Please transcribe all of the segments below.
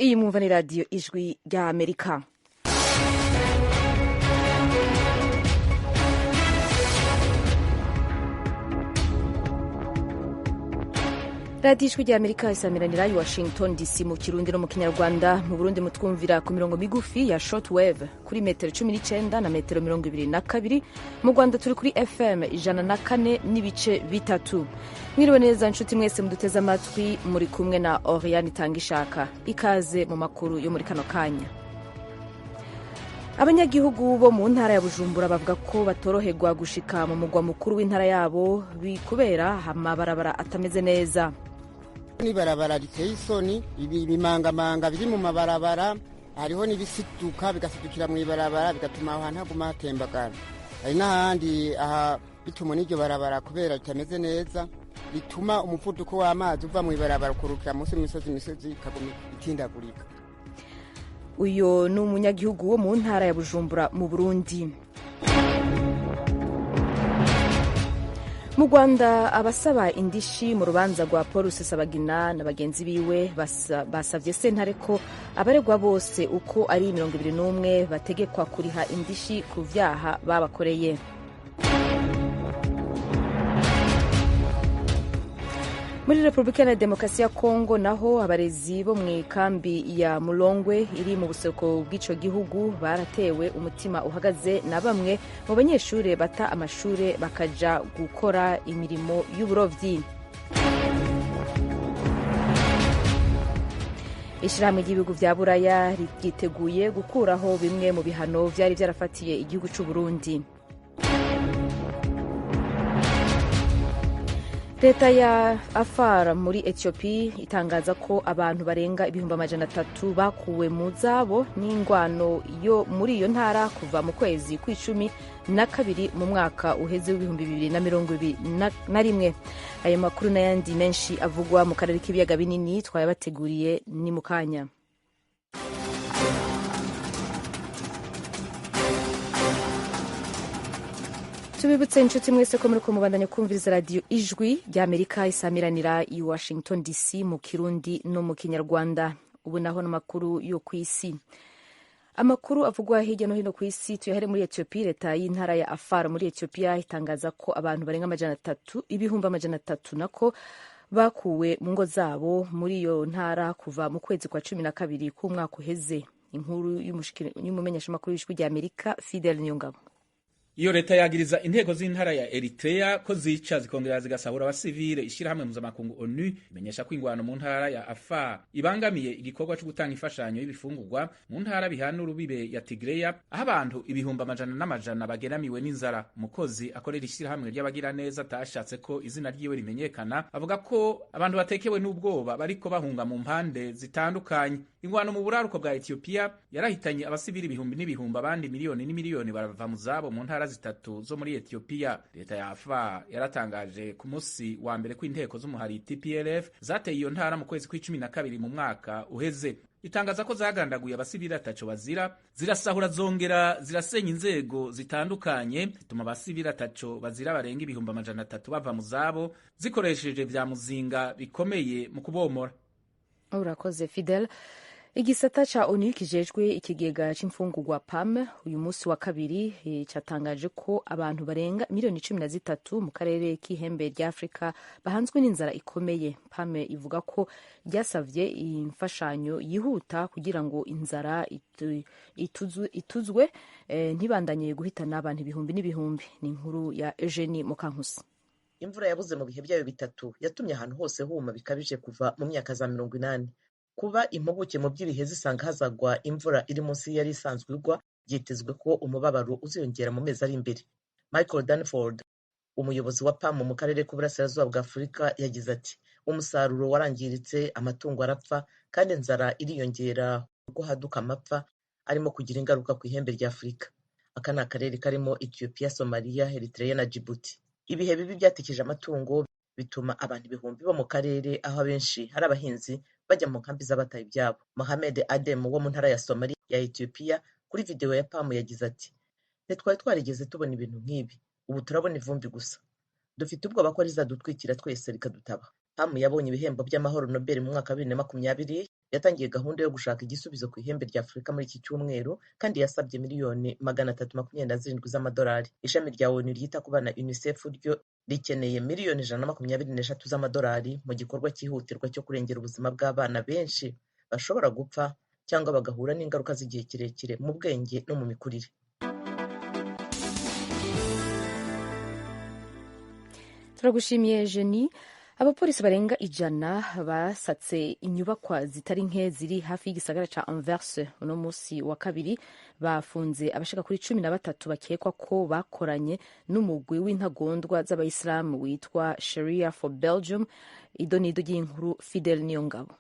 Iyi mwumva ni radiyo ijwi rya Amerika. radiyo ijwi rya Amerika isamiranira i Washington DC mu Kirundi no mu Kinyarwanda. Mu Burundi mutwumvira ku mirongo migufi ya shortwave kuri metero 19 na metero 22. Mu Rwanda turi kuri FM 104 n'ibice bitatu. Mwiriwe neza nshuti mwese muduteze amatwi, muri kumwe na Oriane Tangishaka. Ikaze mu makuru yo muri kano kanya. Abanyagihugu bo mu ntara ya Bujumbura bavuga ko batoroherwa gushika mu mugwa mukuru w'intara yabo kubera amabarabara atameze neza. N'ibarabara riteye isoni, ibimangamanga biri mu mabarabara, hariho n'ibisituka bigasidukira mu ibarabara bigatuma ahantu haguma hatembagara. Hari n'ahandi bituma n'iryo barabara kubera ritameze neza, bituma umuvuduko w'amazi uva mu ibarabara ukurukira munsi y'imisozi ikaguma itindagurika. Uyo ni umunyagihugu wo mu ntara ya Bujumbura mu Burundi. Mu Rwanda abasaba indishi mu rubanza rwa Paul Rusesabagina na bagenzi biwe basavye sentare ko abaregwa bose uko ari 21 bategekwa kuriha indishi ku vyaha babakoreye. Muri Republika ya Demokarasi ya Kongo naho abarezi bo mu ikambi ya Mulongwe iri mu buseruko bw'ico gihugu baratewe umutima uhagaze na bamwe mu banyeshure bata amashure bakaja gukora imirimo y'uburovyi. Ishirahamwe ry'ibihugu vya Buraya ryiteguye gukuraho bimwe mu bihano vyari vyarafatiye igihugu c'u Burundi. Leta ya Afar muri Ethiopia itangaza ko abantu barenga 300,000 bakuwe mu zabo n'ingwano yo muri iyo ntara kuva mu kwezi kwa12 mu mwaka uheze w'2021. Ayo makuru n'ayandi menshi avugwa mu karere k'ibiyaga binini twayabateguriye ni mukanya. Tubibutse inshuti mwese ko muriko mubandanya kumviriza radiyo ijwi rya Amerika isamiranira i Washington DC mu Kirundi no mu Kinyarwanda. Ubu naho n'amakuru yo kw'isi. Amakuru avugwa hirya no hino kw'isi tuyahere muri Ethiopia. Leta y'intara ya Afar muri Ethiopia itangaza ko abantu barenga 300,000 nako bakuwe mu ngo zabo muri iyo ntara kuva mu kwezi kwa 12 k'umwaka uheze. Inkuru y'umumenyeshamakuru w'ijwi rya Amerika Fidel Nyongabo. Iyo leta yagiriza intego z'intara ya Eritrea ko zica zikongera zigasahura abasivile. Ishirahamwe mpuzamakungu ONU imenyesha ko ingwano mu ntara ya Afar ibangamiye igikorwa cyo gutanga imfashanyo y'ibifungurwa mu ntara bihana urubibe ya Tigreya, aho abantu ibihumbi amajana n'amajana bageramiwe n'inzara. Umukozi akorera ishirahamwe ry'abagira neza atashatse ko izina ryiwe rimenyekana avuga ko abantu batekewe n'ubwoba bariko bahunga mu mpande zitandukanye. Ingwano mu buraruko bwa Ethiopia yarahitanye abasivili ibihumbi n'ibihumbi, abandi miliyoni n'imiliyoni barava mu zabo mu ntara zitatu zo muri Ethiopia. Leta ya Afar yaratangaje ku munsi wa mbere ko inteko z'umuhari TPLF zateye iyo ntara mu kwezi kwa12 mu mwaka uheze. Itangaza ko zagandaguye abasivili ataco bazira, zirasahura zongera zirasenya inzego zitandukanye, zituma abasivili ataco bazira barenga ibihumbi amajana 3 bava mu zabo zikoresheje vya muzinga bikomeye mu kubomora. Urakoze Fidel. Igisata ca ONU kijejwe ikigega c'imfungurwa PAM uyu munsi wa kabiri catangaje ko abantu barenga 13 mu karere k'ihembe rya Afrika bahanzwe n'inzara ikomeye. PAM ivuga ko ryasavye imfashanyo yihuta kugira ngo inzara ituzwe ntibandanye guhitana abantu ibihumbi n'ibihumbi. Ni inkuru ya Eugenie Mukankusi. Imvura yabuze mu bihe byayo bitatu yatumye ahantu hose huma bikabije kuva mu myaka za 80. Kuba impuguke mu by'ibihe zisanga hazagwa imvura iri munsi yari isanzwe igwa, byitezwe ko umubabaro uziyongera mu mezi ari imbere. Michael Danford, umuyobozi wa PAM mu karere k'uburasirazuba bwa Afurika, yagize ati umusaruro warangiritse, amatungo arapfa kandi inzara iriyongera kuko haduka amapfa arimo kugira ingaruka ku ihembe rya Afurika. Aka ni akarere karimo Ethiopia, Somalia, Eritrea na Djibouti. Ibihe bibi byatikije amatungo bituma abantu ibihumbi bo mu karere, aho abenshi hari abahinzi, bajya mu nkambi z'abataye ibyabo. Mohamed Adem wo mu ntara ya Somalia ya Ethiopia kuri video ya PAM yagize ati ntitwari twarigeze tubona ibintu nk'ibi, ubu turabona ivumbi gusa, dufite ubwoba ko rizadutwikira twese rikadutaba. Hamu yabonye ibihembo by'amahoro Nobel mu mwaka wa 2020 yatangiye gahunda yo gushaka igisubizo ku ihembe rya Afurika muri iki cyumweru kandi yasabye miliyoni 327 z'amadolari. Ishami rya ONU ryita ku bana UNICEF ryo rikeneye miliyoni 123 z'amadolari mu gikorwa cyihutirwa cyo kurengera ubuzima bw'abana benshi bashobora gupfa cyangwa bagahura n'ingaruka z'igihe kirekire mu bwenge no mu mikurire. Turagushimiye Jenny. Abapolisi barenga 100 basatse inyubakwa zitari nke ziri hafi y'igisagara ca Anvers uno musi wa kabiri, bafunze abashaka kuri 13 bakekwa ko bakoranye n'umugwi w'intagondwa z'abayisilamu witwa Sharia for Belgium. Idonido ry'inkuru Fidel Niyongabo.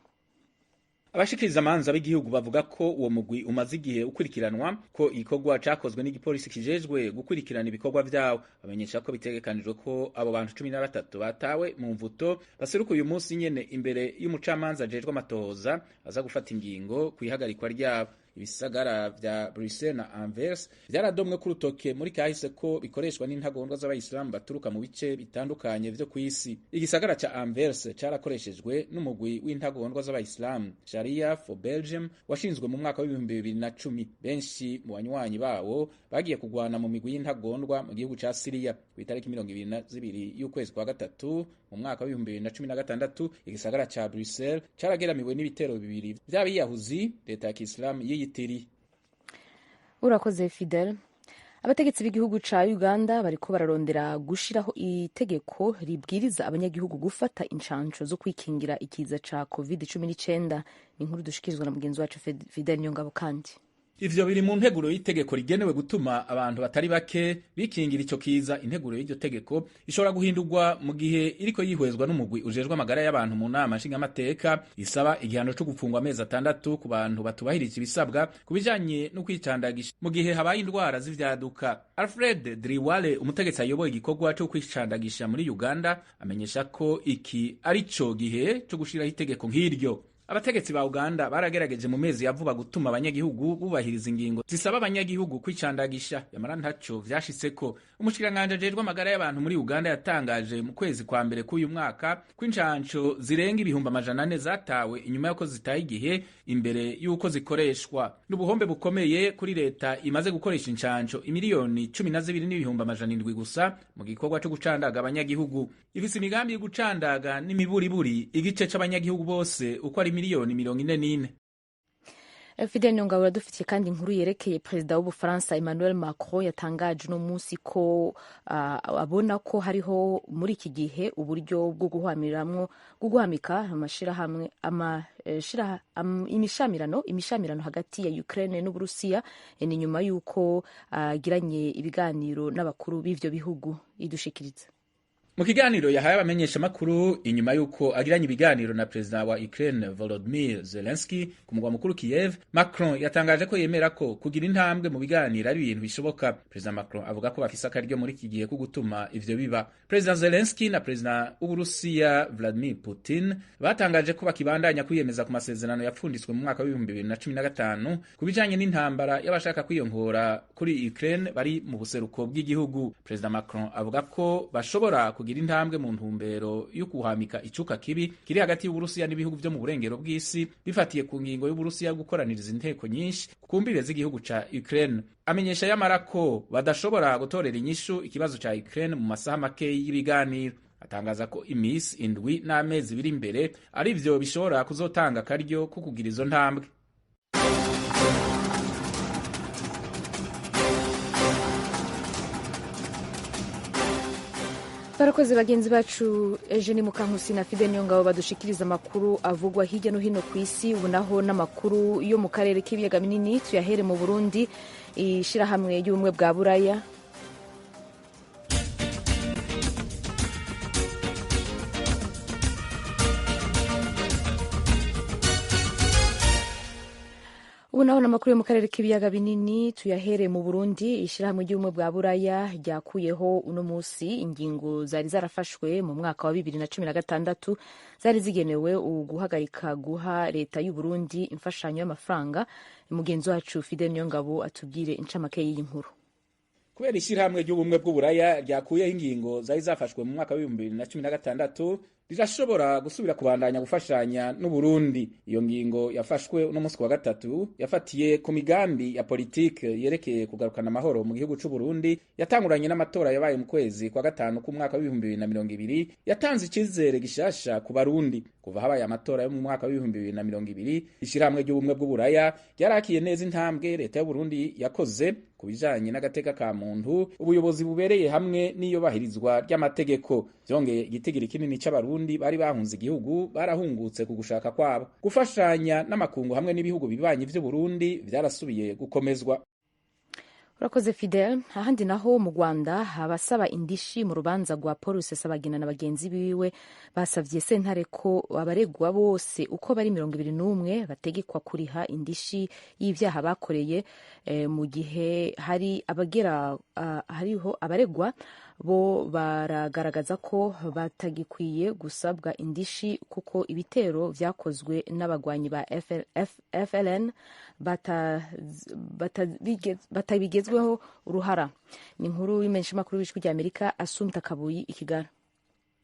Abashikiriza amanza b'igihugu bavuga ko uwo mugwi umaze igihe ukurikiranwa, ko igikorwa cakozwe n'igipolisi kijejwe gukurikirana ibikorwa vyawo. Bamenyesha ko bitegekanijwe ko abo bantu 13 batawe mu mvuto baseruka uyu munsi nyene imbere y'umucamanza ajejwe amatohoza aza gufata ingingo kwihagarikwa ryabo. Ibisagara vya Bruxelles na Anvers vyaradomwe ku rutoke muri kahise ko bikoreshwa n'intagondwa z'abayisilamu baturuka mu bice bitandukanye vyo kw'isi. Igisagara ca Anvers carakoreshejwe n'umugwi w'intagondwa z'abayisilamu Sharia for Belgium washinzwe mu mwaka wa 2010. Benshi mu banywanyi bawo bagiye kugwana mu migwi y'intagondwa mu gihugu ca Syria. Ku itariki 22 y'ukwezi kwa gatatu mu mwaka wa 2016 igisagara ca Bruxelles carageramiwe n'ibitero bibiri vy'abiyahuzi leta ya Kiislamu yiyitiri. Urakoze Fidel. Abategetsi b'igihugu ca Uganda bariko bararondera gushiraho itegeko ribwiriza abanyagihugu gufata incanco zo kwikingira ikiza ca COVID-19. Ni inkuru dushikirizwa na mugenzi wacu Fidel Nyongabo. Kandi ivyo biri mu nteguro y'itegeko rigenewe gutuma abantu batari bake bikingira ico kiza. Integuro y'iryo tegeko ishobora guhindurwa mu gihe iriko yihwezwa n'umugwi ujejwe amagara y'abantu mu nama nshingamateka. Isaba igihano co gufungwa amezi 6 ku bantu batubahirije ibisabwa kubijanye no kwicandagisha mu gihe habaye indwara z'ivyaduka. Alfred Driwale, umutegetsi ayoboye igikorwa co kwicandagisha muri Uganda, amenyesha ko iki arico gihe co gushiraho itegeko nk'iryo. Abategetsi ba Uganda baragerageje mu mezi ya vuba gutuma abanyagihugu bubahiriza ingingo zisaba abanyagihugu kwicandagisha, yamara ntaco vyashitseko. Umushikiranganje ajejwe amagara y'abantu muri Uganda yatangaje mu kwezi kwa mbere k'uyu mwaka ko incanco zirenga 400 zatawe inyuma y'uko zitaye igihe imbere y'uko zikoreshwa. N'ubuhombe bukomeye kuri leta imaze gukoresha incanco imiliyoni 12,700 gusa mu gikorwa cyo gucandaga abanyagihugu. Ifise imigambi yo gucandaga n'imiburiburi igice c'abanyagihugu bose uko ari miliyoni 44. Fidel Nyongabo dufitiye kandi inkuru yerekeye Perezida w'Ubufaransa Emmanuel Macron yatangaje no musi ko abona ko hariho muri iki gihe uburyo bwo guhamika imishamirano hagati ya Ukraine n'Uburusiya. Ni nyuma yuko agiranye ibiganiro n'abakuru b'ivyo bihugu. Idushikiriza mu kiganiro yahaye abamenyesha makuru inyuma yuko agiranye ibiganiro na Perezida wa Ukraine Volodymyr Zelensky ku mugwa mukuru Kiev, Macron yatangaje ko yemera ko kugira intambwe mu biganiro ari ibintu bishoboka. Perezida Macron avuga ko bafise akaryo muri iki gihe ko gutuma ivyo biba. Perezida Zelensky na Perezida w'Uburusiya Vladimir Putin batangaje ko bakibandanya kwiyemeza ku masezerano yapfunditswe mu mwaka wa 2015 kubijanye n'intambara y'abashaka kwiyongora kuri Ukraine bari mu buseruko bw'igihugu. Perezida Macron avuga ko bashobora kugira intambwe mu ntumbero yo kuhamika icuka kibi kiri hagati y'Uburusiya n'ibihugu vyo mu burengero bw'isi bifatiye ku ngingo y'Uburusiya yo gukoraniriza inteko nyinshi ku mbibe z'igihugu ca Ukraine. Amenyesha yamara ko badashobora gutorera inyishu ikibazo ca Ukraine mu masaha make y'ibiganiro. Atangaza ko imisi 7 n'amezi biri imbere ari vyo bishobora kuzotanga akaryo ko kugira izo ntambwe. Barakoze bagenzi bacu Eugene Mukankusi na Fidel Nyongabo badushikiriza amakuru avugwa hirya no hino ku isi. Ubu naho n'amakuru yo mu karere k'ibiyaga binini tuyahere mu Burundi. Ishirahamwe y'ubumwe bwa Buraya ubu naho n'amakuru yo mu karere k'ibiyaga binini tuyahere mu Burundi. Ishirahamwe ry'ubumwe bwa Buraya ryakuyeho uno musi ingingo zari zarafashwe mu mwaka wa 2016 zari zigenewe guhagarika guha leta y'u Burundi imfashanyo y'amafaranga. Mugenzi wacu Fidel Nyongabo atubwire incamake y'iyi nkuru. Kubera ishirahamwe ry'ubumwe bw'Uburaya ryakuyeho ingingo zari zafashwe mu mwaka wa 2016 rirashobora gusubira kubandanya gufashanya n'Uburundi. Iyo ngingo yafashwe uno munsi wa gatatu yafatiye ku migambi ya politike yerekeye kugarukana amahoro mu gihugu c'u Burundi yatanguranye n'amatora yabaye mu kwezi kwa gatanu k'umwaka w'2020 yatanze icizere gishasha ku Barundi. Kuva habaye amatora yo mu mwaka w'2020 ishirahamwe ry'ubumwe bw'Uburaya ryarakiye neza intambwe leta y'u Burundi yakoze kubijanye n'agateka ka muntu, ubuyobozi bubereye hamwe n'iyubahirizwa ry'amategeko. Vyongeye igitigiri kinini c'abarundi bari bahunze igihugu barahungutse ku gushaka kwabo. Gufashanya n'amakungu hamwe n'ibihugu bibanyi vy'u Burundi vyarasubiye gukomezwa. Urakoze Fidel. Ahandi naho mu Rwanda abasaba indishi mu rubanza rwa Paul Rusesabagina na bagenzi biwe basavye sentare ko abaregwa bose uko bari 21 bategekwa kuriha indishi y'ivyaha bakoreye, mu gihe hariho abaregwa bo baragaragaza ko batagikwiye gusabwa indishi kuko ibitero vyakozwe n'abagwanyi ba FLN batabigezweho uruhara. Ni inkuru y'imenyeshamakuru w'ijwi ry'Amerika Assumpta Kabuyi i Kigali.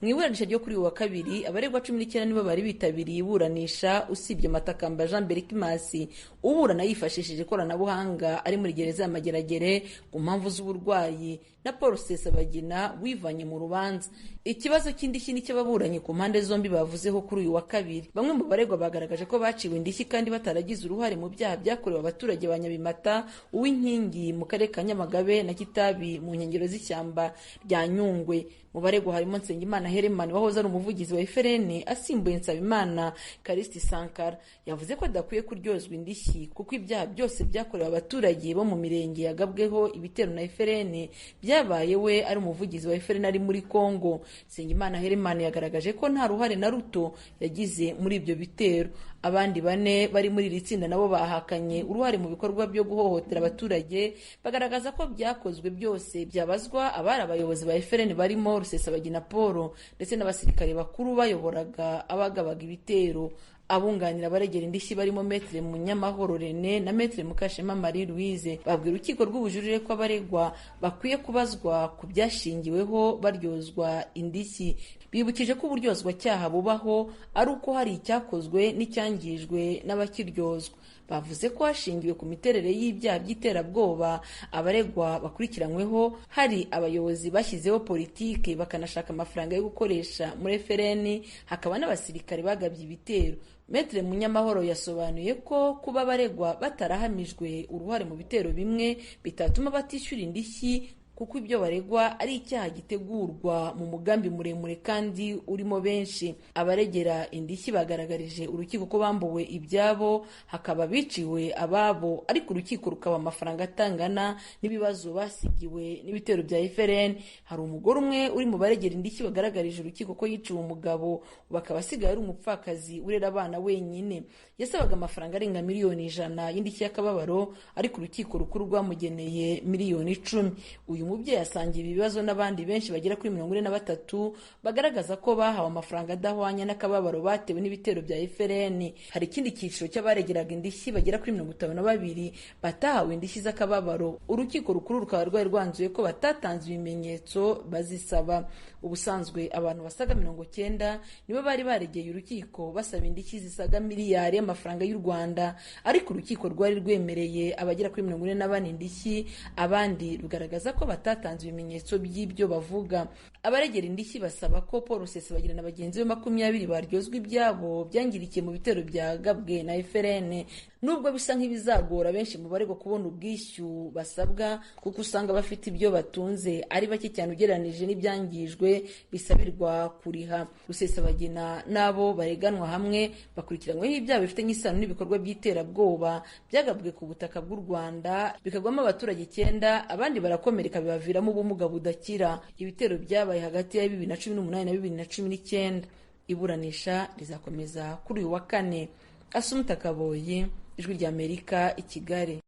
Mw'iburanisha ryo kuri uyu wa kabiri abaregwa 19 nibo bari bitabiriye iburanisha, usibye Matakamba Jean Berikimasi uburana yifashishije ikoranabuhanga ari muri gereza ya Mageragere ku mpamvu z'uburwayi, na Paul Rusesabagina wivanye mu rubanza. Ikibazo cy'indishyi ni cy'ababuranyi ku mpande zombi bavuzeho kuri uyu wa kabiri. Bamwe mu baregwa bagaragaje ko baciwe indishyi kandi bataragize uruhare mu byaha byakorewe abaturage ba Nyabimata, Uwinkingi mu karere ka Nyamagabe na Kitabi mu nkengero z'ishyamba rya Nyungwe. Mu baregwa harimo Nsengimana Herman wahoze ari umuvugizi wa FRN asimbuye Nsabimana Karisti Sankara. Yavuze ko adakwiye kuryozwa indishyi kuko ibyaha byose byakorewe abaturage bo mu mirenge yagabweho ibitero na FRN byabaye we ari umuvugizi wa FRN ari muri Kongo. Nsengimana Herman yagaragaje ko nta ruhare na ruto yagize muri ibyo bitero. Abandi bane bari muri iri tsinda nabo bahakanye uruhare mu bikorwa byo guhohotera abaturage, bagaragaza ko byakozwe byose byabazwa abari abayobozi ba FRN barimo Rusesabagina Paul ndetse n'abasirikare bakuru bayoboraga abagabaga ibitero. Abunganira abaregera indishyi barimo Maître Munyamahoro René na Maître Mukashema Marie Louise babwira urukiko rw'ubujurire ko abaregwa bakwiye kubazwa ku byashingiweho baryozwa indishyi. Bibukije ko uburyozwa cyaha bubaho ari uko hari icyakozwe n'icyangijwe n'abakiryozwa. Bavuze ko hashingiwe ku miterere y'ibyaha by'iterabwoba abaregwa bakurikiranyweho hari abayobozi bashyizeho politike bakanashaka amafaranga yo gukoresha muri FRN, hakaba n'abasirikare bagabye ibitero. Maître Munyamahoro yasobanuye ko kuba abaregwa batarahamijwe uruhare mu bitero bimwe bitatuma batishyura indishyi, kuko ibyo baregwa ari icyaha gitegurwa mu mugambi muremure kandi urimo benshi. Abaregera indishyi bagaragarije urukiko ko bambuwe ibyabo, hakaba biciwe ababo, ariko urukiko rukaba amafaranga atangana n'ibibazo basigiwe n'ibitero bya FRN. Hari umugore umwe uri mu baregera indishyi bagaragarije urukiko ko yiciwe umugabo, bakaba asigaye ari umupfakazi urera abana wenyine. Yasabaga amafaranga arenga miliyoni 100 y'indishyi y'akababaro, ariko urukiko rukuru rwamugeneye miliyoni 10. Uyu mubyeyi asangiye ibibazo n'abandi benshi bagera kuri 43 bagaragaza ko bahawe amafaranga adahwanya n'akababaro batewe n'ibitero bya FRN. Hari ikindi cyiciro cy'abaregeraga indishyi bagera kuri 52 batahawe indishyi z'akababaro. Urukiko rukuru rukaba rwari rwanzuye ko batatanze ibimenyetso bazisaba. Ubusanzwe abantu basaga 90 nibo bari baregeye urukiko basaba indishyi zisaga miliyari y'amafaranga y'u Rwanda, ariko urukiko rwari rwemereye abagera kuri 44 indishyi, abandi rugaragaza ko batatanze ibimenyetso by'ibyo bavuga. Abaregera indishyi basaba ko Paul Rusesabagina na bagenzi be 20 baryozwa ibyabo byangirikiye mu bitero byagabwe na FRN. Nubwo bisa nk'ibizagora benshi mu baregwa kubona ubwishyu basabwa, kuko usanga bafite ibyo batunze ari bake cyane ugereranije n'ibyangijwe bisabirwa kuriha. Rusesabagina nabo bareganwa hamwe bakurikiranyweho ibyaha bifitanye isano n'ibikorwa by'iterabwoba byagabwe ku butaka bw'u Rwanda, bikagwamo abaturage 9, abandi barakomereka bibaviramo ubumuga budakira. Ibitero byabaye hagati ya 2018 na 2019. Iburanisha rizakomeza kuri uyu wa 4. Assumpta Kaboyi, Ijwi ry'Amerika i Kigali.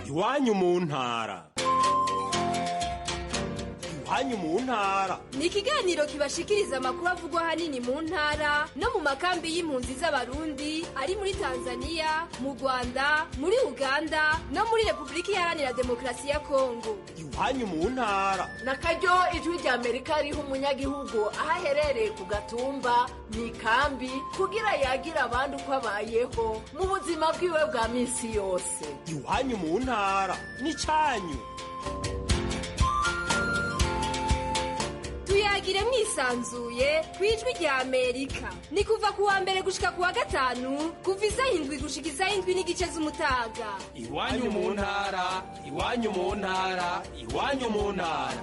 Iwanyu mu ntara. iwanyu mu ntara. Ni ikiganiro kibashikiriza amakuru avugwa ahanini mu ntara no mu makambi y'impunzi z'Abarundi ari muri Tanzania, mu Rwanda, muri Uganda no muri Repubulika Iharanira Demokarasi ya Kongo. Iwanyu mu ntara. Nakaryo ijwi rya Amerika riha umunyagihugu aho aherereye ku gatumba mu ikambi kugira yagira abandi uko abayeho mu buzima bwiwe bwa minsi yose. Iwanyu mu ntara n'icyanyu. Tuyagire mwisanzuye kwijwi rya Amerika. Ni kuva kuwa mbere gushika kuwa gatanu kuva isaha 7 gushika isaha 7:30 z'umutaga. Iwanyu mu ntara, iwanyu mu ntara, iwanyu mu ntara.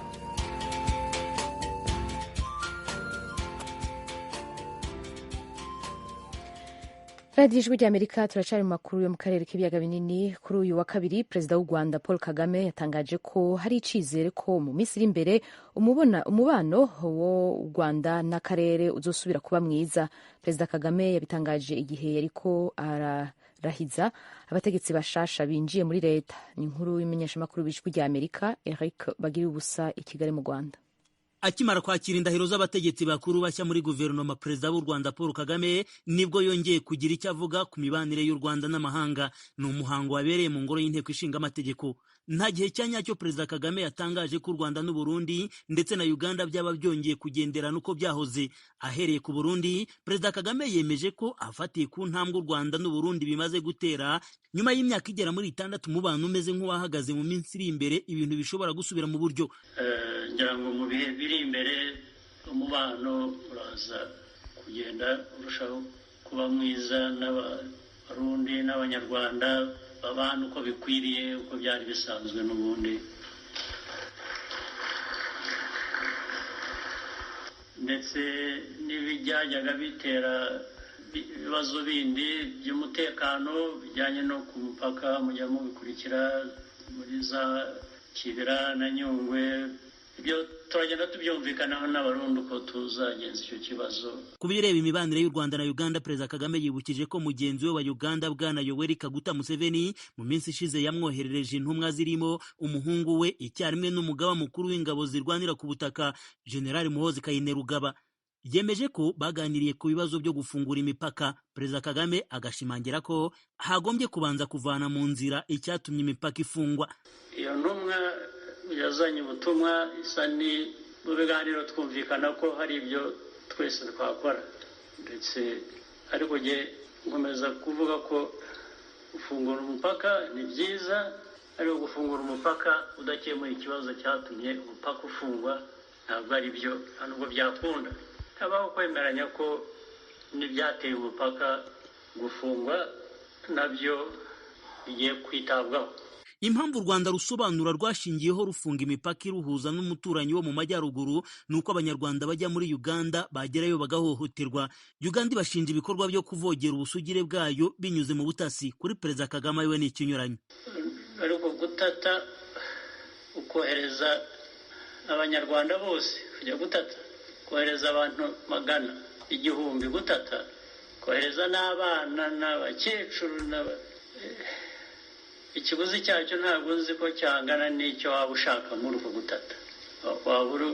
radiyo ijwi rya amerika turacari mu makuru yo mu karere k'ibiyaga binini. Kuri uyu wa kabiri perezida w'u Rwanda Paul Kagame yatangaje ko hari icizere ko mu minsi iri imbere umubano wo u Rwanda n'akarere uzosubira kuba mwiza. Perezida Kagame yabitangaje igihe yariko ararahiza abategetsi bashasha binjiye muri leta. Ni inkuru y'imenyeshamakuru b'ijwi rya Amerika Eric Bagiriubusa i Kigali mu Rwanda. Akimara kwakira indahiro z'abategetsi bakuru bashya muri guverinoma, perezida w'u Rwanda Paul Kagame nibwo yongeye kugira icyo avuga ku mibanire y'u Rwanda n'amahanga. Ni umuhango wabereye mu ngoro y'inteko ishinga amategeko. Nta gihe cya nyacyo perezida Kagame yatangaje ko u Rwanda n'u Burundi ndetse na Uganda byaba byongeye kugenderana uko byahoze. Ahereye ku Burundi, perezida Kagame yemeje ko afatiye ku ntambwe u Rwanda n'u Burundi bimaze gutera nyuma y'imyaka igera muri 6 umubano umeze nk'uwahagaze mu minsi iri imbere ibintu bishobora gusubira mu buryo. Ngira ngo mu bihe biri imbere umubano uraza kugenda urushaho kuba mwiza n'Abarundi n'Abanyarwanda babana uko bikwiriye, uko byari bisanzwe n'ubundi, ndetse n'ibijyaga bitera ibibazo bindi by'umutekano bijyanye no ku mupaka mujya mubikurikira muri za Kibera na Nyungwe. Ibyo turagenda tubyumvikanaho n'Abarundi uko tuzagenza icyo kibazo. Ku bireba imibanire y'u Rwanda na Uganda, perezida Kagame yibukije ko mugenzi we wa Uganda Bwana Yoweri Kaguta Museveni mu minsi ishize yamwoherereje intumwa zirimo umuhungu we icyarimwe n'umugaba mukuru w'ingabo zirwanira ku butaka General Muhoozi Kainerugaba. Yemeje ko baganiriye ku bibazo byo gufungura imipaka. Perezida Kagame agashimangira ko hagombye kubanza kuvana mu nzira icyatumye imipaka ifungwa. Iyo ntumwa yazanye ubutumwa isa ni mu biganiro twumvikana ko hari ibyo twese twakora, ndetse ariko nge nkomeza kuvuga ko gufungura umupaka ni byiza, ariko gufungura umupaka udakemuye ikibazo cyatumye umupaka ufungwa ntabwo ari byo, ntabwo byakunda. Habaho kwemeranya ko n'ibyateye umupaka gufungwa nabyo bigiye kwitabwaho. Impamvu u Rwanda rusobanura rwashingiyeho rufunga imipaka iruhuza n'umuturanyi wo mu majyaruguru nuko Abanyarwanda bajya muri Uganda bagerayo bagahohoterwa. Uganda ibashinja ibikorwa byo kuvogera ubusugire bwayo binyuze mu butasi. Kuri perezida Kagame we ni ikinyuranyo. Ariko gutata ukohereza Abanyarwanda bose kujya gutata, kohereza abantu magana igihumbi gutata, kohereza n'abana n'abakecuru ikiguzi cyacyo ntabwo nzi ko cyangana n'icyo waba ushaka muri uko gutata. Waba uri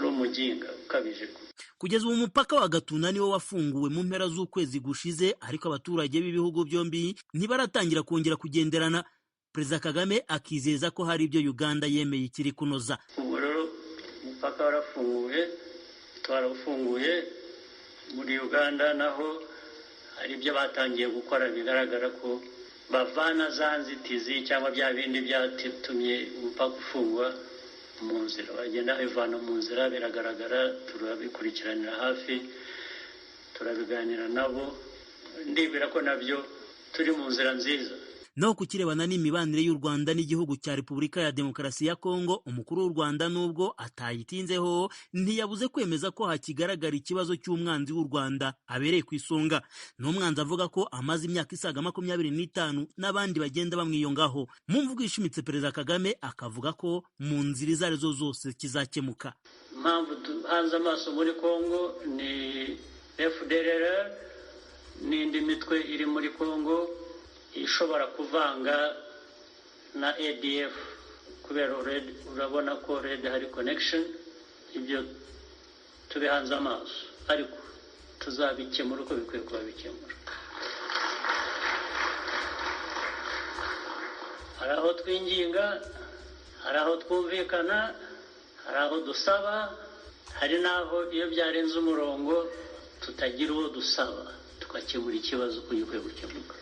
umuginga ukabije. Kugeza ubu umupaka wa Gatuna niwo wafunguwe mu mpera z'ukwezi gushize, ariko abaturage b'ibihugu byombi ntibaratangira kongera kugenderana. Perezida Kagame akizeza ko hari ibyo Uganda yemeye ikiri kunoza. Ubu rero umupaka warafunguye, twarafunguye muri Uganda naho hari ibyo batangiye gukora bigaragara ko bavana za nzitizi cyangwa bya bindi byatumye umupaka ufungwa mu nzira, bagenda bivana mu nzira. Biragaragara, turabikurikiranira hafi, turabiganira nabo, ndibwira ko nabyo turi mu nzira nziza. Naho kukirebana n'imibanire y'u Rwanda n'igihugu cya Repubulika ya Demokarasi ya Kongo, umukuru w'u Rwanda nubwo atayitinzeho ntiyabuze kwemeza ko hakigaragara ikibazo cy'umwanzi w'u Rwanda abereye ku isonga. N'umwanzi avuga ko amaze imyaka isaga 25 n'abandi bagenda bamwiyongaho. Mu mvugo ishimitse, perezida Kagame akavuga ko mu nzira izo arizo zose kizakemuka. Impamvu hanze amaso muri Kongo ni FDLR n'indi mitwe iri muri Kongo ishobora kuvanga na ADF kubera urabona ko already hari connection, ibyo tubihanze amaso, ariko tuzabikemura uko bikwiye kuba bikemura. Hari aho twinginga, hari aho twumvikana, hari aho dusaba, hari n'aho iyo byarenze umurongo tutagira uwo dusaba tukakemura ikibazo uko gikwiye gukemuka.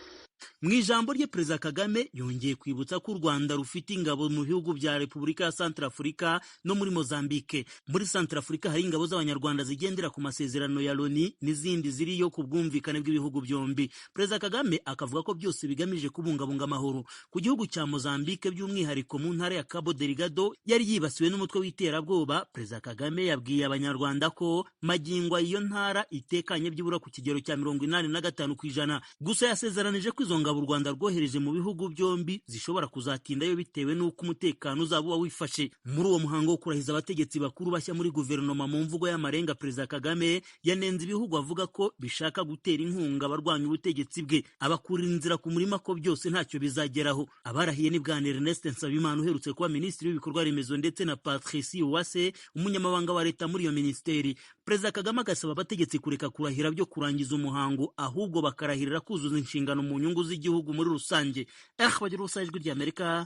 Mu ijambo rye Perezida Kagame yongeye kwibutsa ko u Rwanda rufite ingabo mu bihugu bya Repubulika ya Centrafrica no muri Mozambique. Muri Centrafrica hari ingabo z'Abanyarwanda zigendera ku masezerano ya Loni n'izindi ziriyo ku bwumvikane bw'ibihugu byombi. Perezida Kagame akavuga ko byose bigamije kubungabunga amahoro. Ku gihugu cya Mozambique by'umwihariko mu ntara ya Cabo Delgado yari yibasiwe n'umutwe w'iterabwoba, Perezida Kagame yabwiye Abanyarwanda ko magingo iyo ntara itekanye byibura ku kigero cya 85%. Gusa yasezeranije ko izo ngabo u Rwanda rwohereje mu bihugu byombi zishobora kuzatindayo bitewe n'uko umutekano uzaba wifashe. Muri uwo muhango wo kurahiza abategetsi bakuru bashya muri guverinoma mu mvugo y'amarenga, Perezida Kagame yanenze ibihugu avuga ko bishaka gutera inkunga abarwanya ubutegetsi bwe, abakurira inzira ku murima ko byose ntacyo bizageraho. Abarahiye ni Bwana Ernest Nsabimana uherutse kuba minisitiri w'ibikorwa remezo ndetse na Patricie Uwase umunyamabanga wa leta muri iyo minisiteri. Perezida Kagame agasaba abategetsi kureka kurahira byo kurangiza umuhango, ahubwo bakarahirira kuzuza inshingano mu nyungu z'igihugu muri rusange. Bagira ubusa ijwi ry'Amerika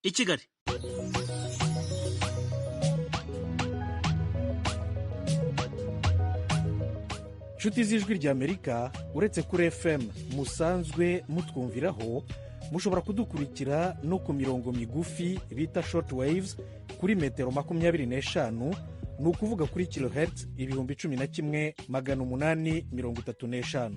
i Kigali. Nshuti z'ijwi ry'Amerika, uretse kuri FM musanzwe mutwumviraho, mushobora kudukurikira no ku mirongo migufi bita short waves kuri metero 25, ni ukuvuga kuri kilohertz 11,835.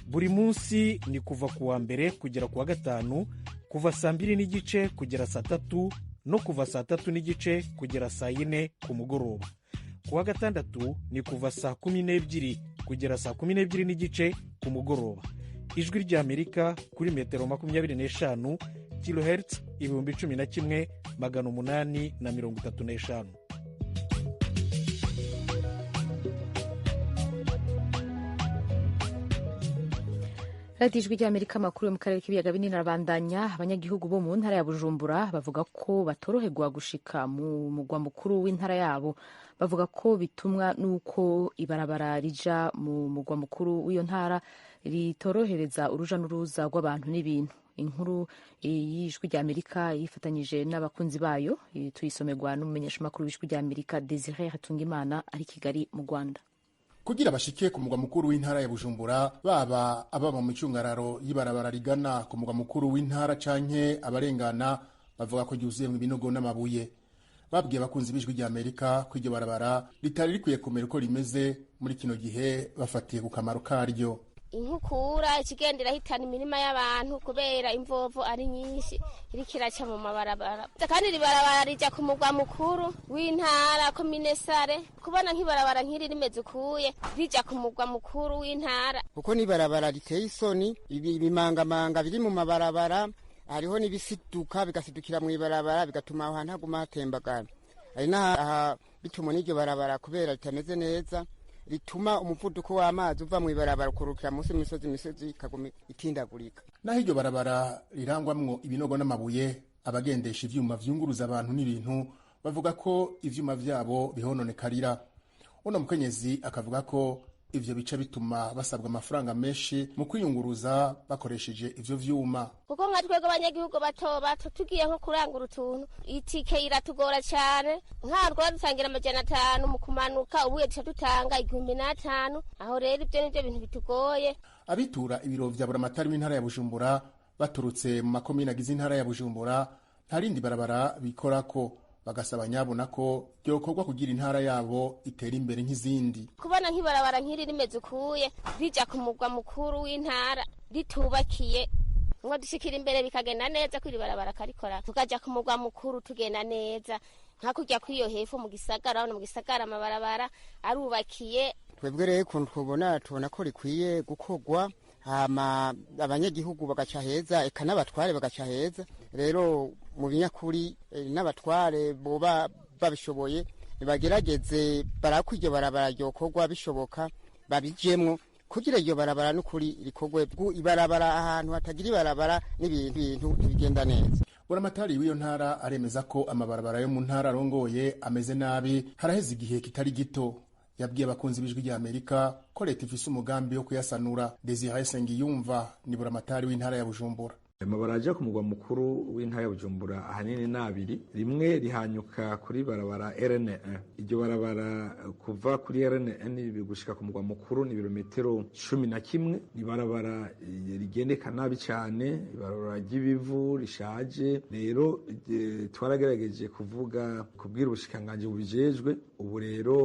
Buri munsi ni kuva ku wa mbere kugera ku wa gatanu, kuva saa 2:30 kugera saa 3 no kuva saa 3:30 kugera saa 4 ku mugoroba. Ku wa gatandatu ni kuva saa 12 kugera saa 12:30 ku mugoroba. Ijwi ry'Amerika kuri metero 25 kilohertz 11,835. Radio Ijwi ry'Amerika amakuru yo mu karere k'ibiyaga binini arabandanya. Abanyagihugu bo mu ntara ya Bujumbura bavuga ko batoroherwa gushika mu mugwa mukuru w'intara yabo. Bavuga ko bitumwa nuko ibarabara rija mu mugwa mukuru w'iyo ntara ritorohereza uruja n'uruza rw'abantu n'ibintu. Inkuru y'Ijwi ry'Amerika yifatanyije n'abakunzi bayo tuyisomerwa n'umumenyeshamakuru w'Ijwi ry'Amerika Desire Hatungimana ari Kigali mu Rwanda. Kugira bashike ku mugwa mukuru w'intara ya Bujumbura, baba ababa mu cyungararo y'ibarabara rigana ku mugwa mukuru w'intara canke abarengana, bavuga ko ryuzuye mu binogo n'amabuye. Babwiye abakunzi b'Ijwi ry'Amerika ko iryo barabara ritari rikwiye kumera uko rimeze muri kino gihe, bafatiye ku kamaro karyo. Inkukura ikigendera hitana imirima y'abantu kubera imvovo ari nyinshi iriko iraca mu mabarabara, kandi ribarabara rija ku mugwa mukuru w'intara komine Sare. Kubona nk'ibarabara nk'iri rimeze ukuye rija ku mugwa mukuru w'intara, kuko nibarabara riteye isoni, ibimangamanga biri mu mabarabara, hariho n'ibisiduka bigasidukira mu ibarabara bigatuma aho hantu haguma hatembagara. Ari naha bituma n'iryo barabara kubera ritameze neza, rituma umuvuduko w'amazi uva mu ibarabara ukurukira munsi imisozi ikaguma itindagurika. Naho iryo barabara rirangwamwo ibinogo n'amabuye, abagendesha ivyuma vyunguruza abantu n'ibintu bavuga ko ivyuma vyabo bihononekarira. Uno mukenyezi akavuga ko ivyo bica bituma basabwa amafaranga menshi mu kwiyunguruza bakoresheje ivyo vyuma. Kuko nka twego abanyagihugu bato bato tugiye nko kurangura utuntu, itike iratugora cyane. Nkarwo dutangira 500 mu kumanuka, ubuye duca dutanga 1500. Aho rero ibyo nivyo bintu bitugoye. Abitura ibiro vya buramatari w'intara ya Bujumbura baturutse mu makomine agize intara ya Bujumbura ntarindi barabara bikorako, bagasaba nyabona ko byokorwa kugira intara yabo itera imbere nk'izindi. Kubona nk'ibarabara nk'iri rimeze ukuye rija ku mugwa mukuru w'intara ritubakiye ngo dushikira imbere bikagenda neza, kuri barabara karikora tukaja ku mugwa mukuru tugenda neza, nka kujya kwiyo hepfo mu gisagara. Mu gisagara amabarabara arubakiye. Twebwe rero ukuntu tubona ko rikwiye gukorwa, hama abanyagihugu bagaca heza, eka n'abatware bagaca heza. Rero mu binyakuri n'abatware boba babishoboye bagerageze barakwa iryo barabara ryokorwa, bishoboka babijemwo kugira iryo barabara n'ukuri rikorwe. Ibarabara ahantu hatagira ibarabara n'ibintu ntibigenda neza. buramatari w'iyo ntara aremeza ko amabarabara yo mu ntara arongoye ameze nabi haraheze igihe kitari gito. Yabwiye abakunzi b'ijwi rya Amerika ko leta ifise umugambi wo kuyasanura. Desire Sengiyumva ni buramatari w'intara ya Bujumbura. Amabaraje ku mugwa mukuru w'intara ya Bujumbura ahanini nabiri, rimwe rihanyuka kuri barabara RN1. Iryo barabara kuva kuri RN1 bigushika ku mugwa mukuru ni ibirometero 11. Ni barabara rigendeka nabi cyane, barabara ry'ibivu rishaje. Rero twaragerageje kuvuga kubwira ubushikanganje bubijejwe, ubu rero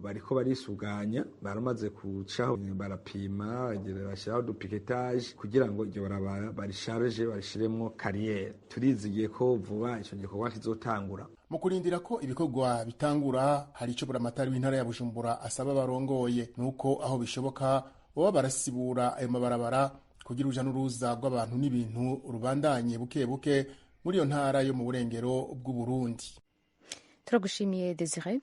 bariko barisuganya, baramaze kucaho barapima, bashyiraho dupiquetage kugira ngo iryo barabara barisharge barishiremwo kariyeri. Turizigiye ko vuba ico gikorwa kizotangura. Mu kurindira ko ibikorwa bitangura, hari ico buramatari w'intara ya Bujumbura asaba abarongoye, nuko aho bishoboka boba barasibura ayo mabarabara kugira uruja n'uruza rw'abantu n'ibintu rubandanye buke buke muri iyo ntara yo mu burengero bw'u Burundi. Turagushimiye Desire.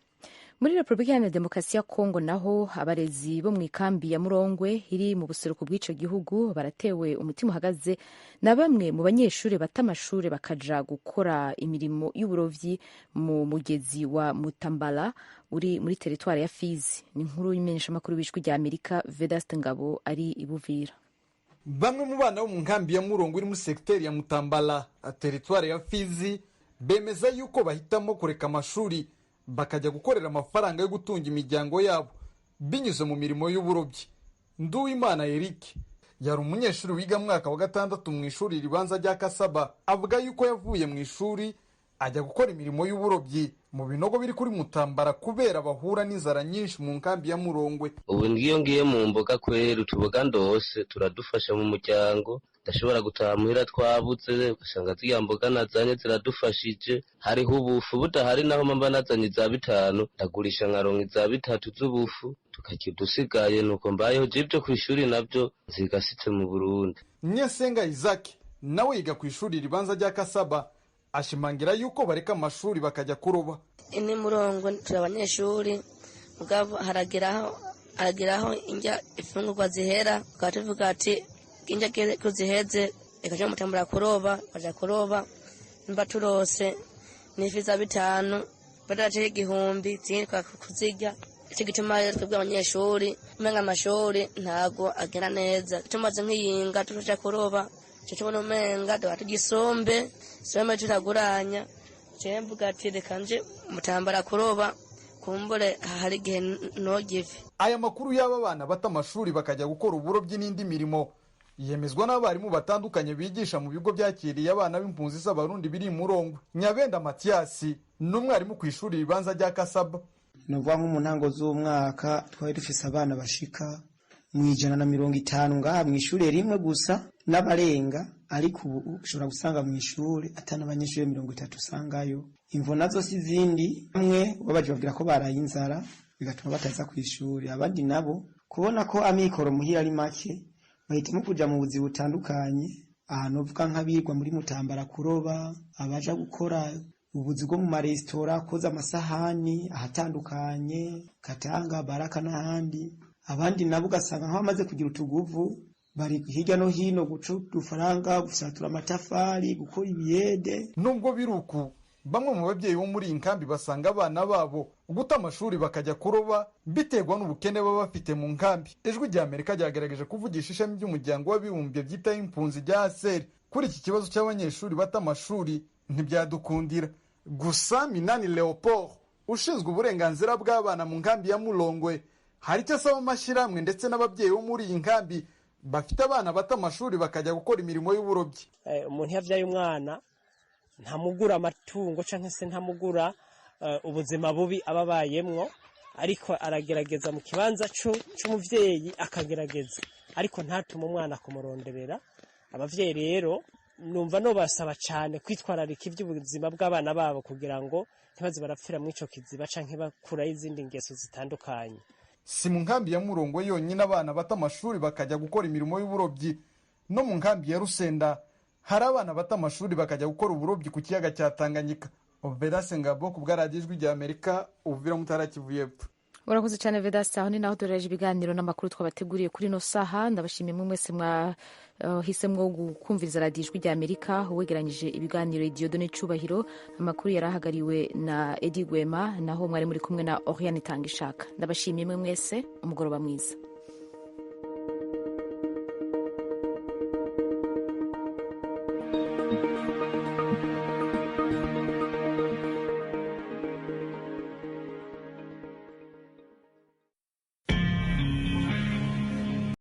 Muri Repubulika Iharanira Demokarasi ya Kongo naho abarezi bo mu ikambi ya Murongwe iri mu buseruko bw'ico gihugu baratewe umutima uhagaze na bamwe mu banyeshuri bata amashure bakaja gukora imirimo y'uburovyi mu mugezi wa Mutambala uri muri teritwari ya Fizi. Ni inkuru y'imenyeshamakuru w'ijwi rya Amerika Vedaste Ngabo ari i Buvira. Bamwe mu bana bo mu nkambi ya Murongwe iri muri sekiteri ya Mutambala teritwari ya Fizi bemeza yuko bahitamo kureka amashuri bakajya gukorera amafaranga yo gutunga imiryango yabo binyuze mu mirimo y'uburobyi. Nduwimana Eric yari umunyeshuri wiga mwaka wa 6 mu ishuri ribanza rya Kasaba, avuga yuko yavuye mu ishuri ajya gukora imirimo y'uburobyi mu binogo biri kuri Mutambara kubera bahura n'inzara nyinshi mu nkambi ya Murongwe. Ubu ngiye mu mboga kwera utuboga ndose turadufasha mu muryango, ndashobora gutaha muhira twabuze ugasanga ziriya mboga nazanye ziradufashije. Hariho ubufu budahari naho mba nazanye za 5 ndagurisha nkaronka za 3 z'ubufu tukarya udusigaye, nuko mbayeho jibyo ku ishuri nabyo zigasitse mu Burundi. Nyesenga Isaac nawe yiga ku ishuri ribanza rya Kasaba, ashimangira yuko bareka amashuri bakajya kuroba. Ini Murongwe turi abanyeshuri mugabo harageraho injya ifungurwa zihera, tukatuvuga ati injya kuziheze ikaje Mutambara kuroba, kaja kuroba mba turose n'ifi za 5 badaraje igihumbi zinka kuzirya. Icyo gituma twebwe abanyeshuri umenga amashuri ntago agera neza, tumaze nk'iyinga tuja kuroba cyo tubona umenga tugisombe sombe turaguranya cemvuga ati reka nje Mutambara kuroba kumbure hari gihe nogive. Aya makuru y'aba bana bata amashuri bakajya gukora uburobyi n'indi mirimo yemezwa n'abarimu batandukanye bigisha mu bigo byakiriye abana b'impunzi z'abarundi biri Murongwe. Nyabenda Matiasi n'umwarimu ku ishuri ribanza rya Kasaba. Nuvuga nko mu ntango z'umwaka twari dufise abana bashika mu 150 ngaha mu ishuri rimwe gusa n'abarenga, ariko ubu ushobora gusanga mu ishuri atana abanyeshuri 30 usangayo. Imvo nazo si zindi, bamwe babaje bavuga ko baraye inzara bigatuma bataza ku ishuri, abandi nabo kubona ko amikoro muhira ari make bahitamo kuja mu buzi butandukanye, ahantu uvuga nk'abirwa muri Mutambara kuroba, abaja gukora ubuzi bwo mu maresitora koza amasahani ahatandukanye Katanga, Baraka n'ahandi. Abandi nabo ugasanga nko bamaze kugira utuguvu bari hirya no hino guca udufaranga, gusatura amatafari, gukora ibiyede. Nubwo biruku bamwe mu babyeyi bo muri inkambi basanga abana babo guta amashuri bakajya kuroba biterwa n'ubukene baba bafite mu nkambi. Ijwi rya Amerika ryagerageje kuvugisha ishami ry'umuryango w'abibumbye byita impunzi rya ASER kuri iki kibazo cy'abanyeshuri bata amashuri ntibyadukundira. Gusa Minani Leopold ushinzwe uburenganzira bw'abana mu nkambi ya Murongwe hari icyo asaba amashyirahamwe ndetse n'ababyeyi bo muri iyi nkambi bafite abana bata amashuri bakajya gukora imirimo y'uburobyi. Umuntu yavyaye umwana ntamugura amatungo canke se ntamugura ubuzima bubi ababayemwo, ariko aragerageza mu kibanza c'umuvyeyi akagerageza, ariko ntatuma umwana kumuronderera. Abavyeyi rero numva no basaba cyane kwitwararika iby'ubuzima bw'abana babo kugira ngo ntibaze barapfira mu ico kiziba canke bakura izindi ngeso zitandukanye. Si mu nkambi ya Murongwe yonyine abana bata amashuri bakajya gukora imirimo y'uburobyi, no mu nkambi ya Rusenda hari abana bata amashuri bakajya gukora uburobyi ku kiyaga cya Tanganyika. Vedaste Ngabo ku bwa Radio Ijwi rya Amerika, Uvira mu Ntara ya Kivu y'Epfo. urakoze cyane Vedaste. Aho ni naho duhereje ibiganiro n'amakuru twabateguriye kuri ino saha. Ndabashimiye mwe mwese mwahisemwo kumviriza radiyo ijwi rya Amerika. Uwegeranyije ibiganiro Dieudonne Cubahiro, amakuru yari ahagariwe na Edi Gwema, naho mwari muri kumwe na Oriane Tangishaka. Ndabashimiye mwe mwese, umugoroba mwiza.